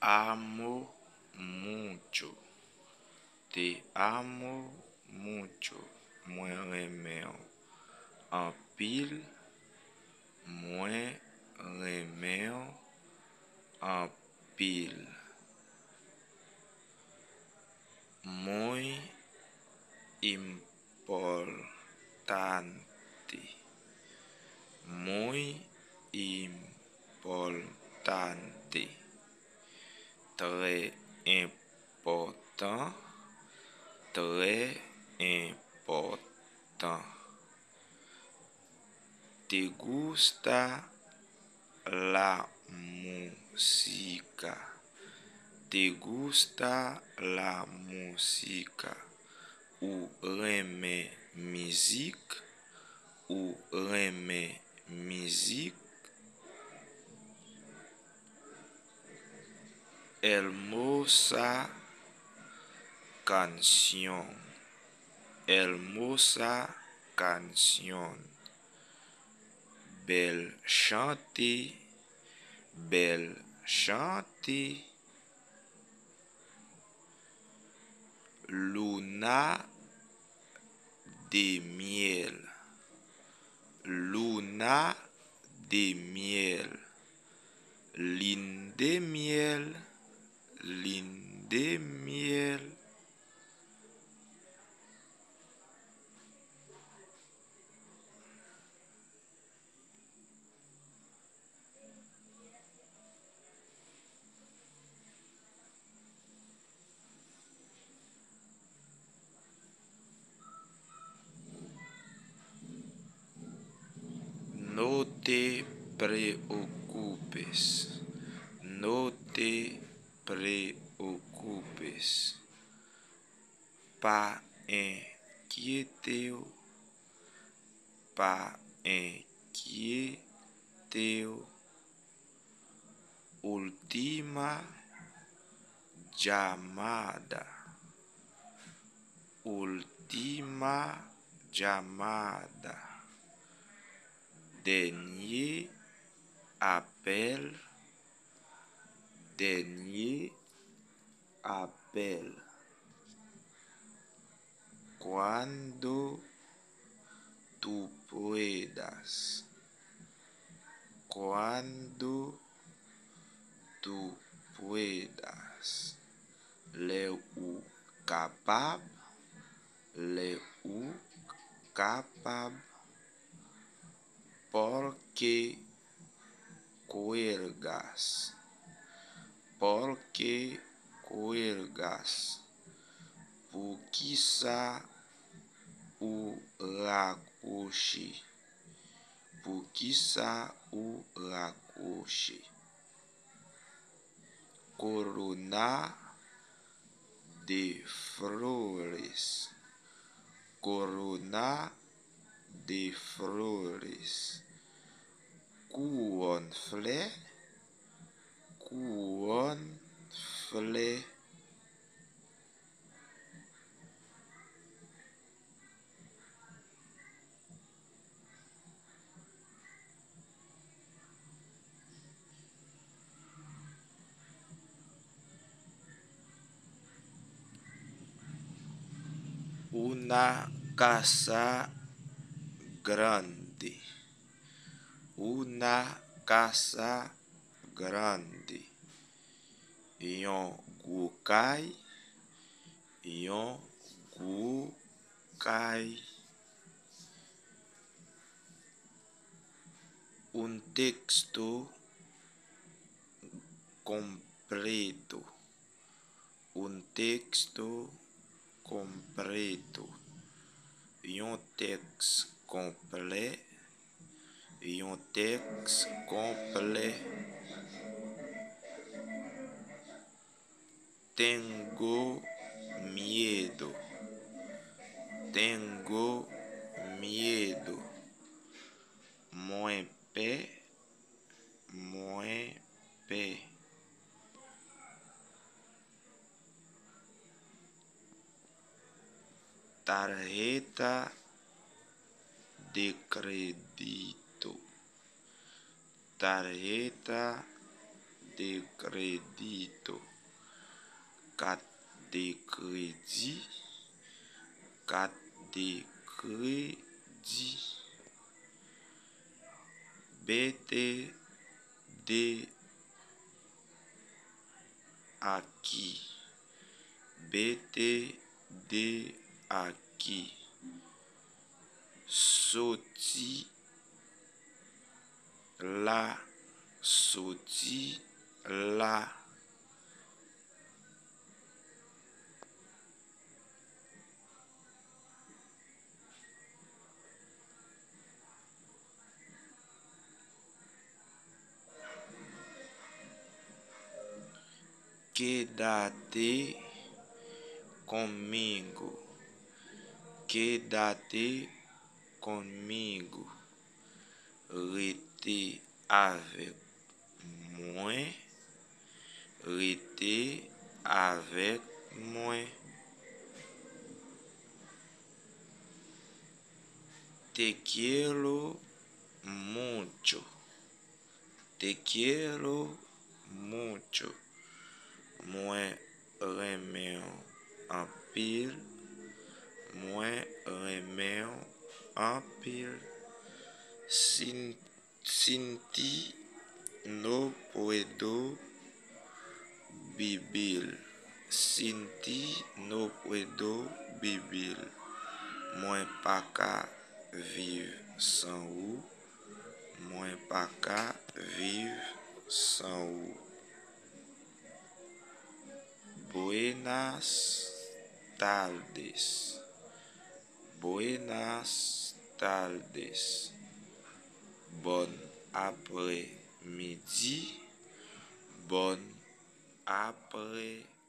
amo mucho. Te amo mucho. Moi remeo en pile. Moi remeo en pile. Muy importante. Muy importante. Très important. Très important. ¿Te gusta la música? ¿Te gusta la música? Ou reme musique? Ou reme musique? Hermosa canción. Hermosa canción. Belle chante. Belle chante. Luna de miel. Luna de miel. Lune de miel. Lune de miel. No te preocupes. No te preocupes. Pas inquiéteo. Pas inquiéteo. Última llamada. Última llamada. Dernier appel. Dernier appel. Cuando tú puedas. Cuando tú puedas. Le ou capable. Le ou capable. Porque cuelgas. Porque cuelgas. Pour qui ça ou raccrocher. Pour qui ça ou raccrocher. Corona de flores. Corona de flores. Couronne fleur. Couronne fleur. Una casa grande. Una casa grande. Yon gros kay. Yon gros kay. Un texto completo. Un texto completo. Yon texte complet. Yon texte complet. Tengo miedo. Tengo miedo. Moins peur. Moins peur. Tarjeta de crédito. Tarjeta de crédito. 4 de crédit. 4 de crédit. BT de aqui. BT de aqui. Sorti là. Sorti là. Quédate comigo. Quédate comigo. Rester avec moi. Rester avec moi. Te quiero mucho. Te quiero mucho. Moi remets en pile. Moi remets en pile. Sinti no puedo vivir. Sinti no puedo vivir. Moi pas qu'à vivre sans vous. Moi pas qu'à vivre sans vous. Buenas tardes. Buenas tardes. Bon après-midi. Bon après-midi.